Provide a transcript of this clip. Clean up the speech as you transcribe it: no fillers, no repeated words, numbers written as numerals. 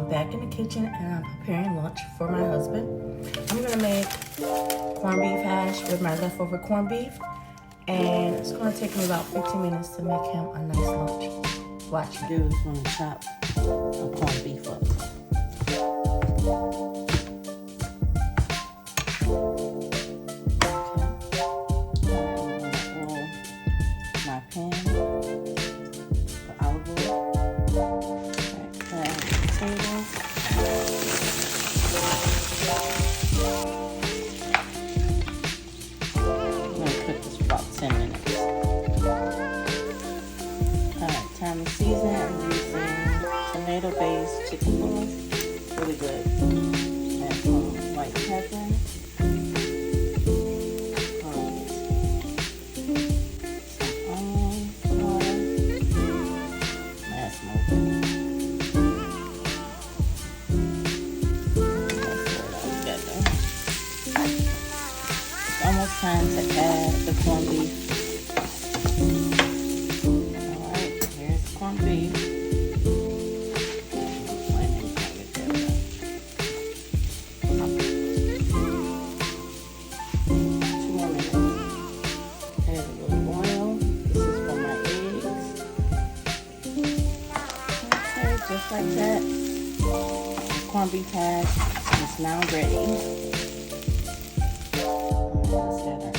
I'm back in the kitchen and I'm preparing lunch for my husband. I'm gonna make corned beef hash with my leftover corned beef, and it's gonna take me about 15 minutes to make him a nice lunch. Watch me. Do is want to chop a corned beef up. My pan for olive oil. Add potatoes. I'm going to cook this for about 10 minutes. Alright, time to season. I'm using tomato-based chicken broth. Really good. Add some white pepper. Almost time to add the corned beef. Alright, here's the corned beef. 2 more minutes. Add a little oil. This is for my eggs. Okay, just like that. The corned beef hash is now ready. Let's add our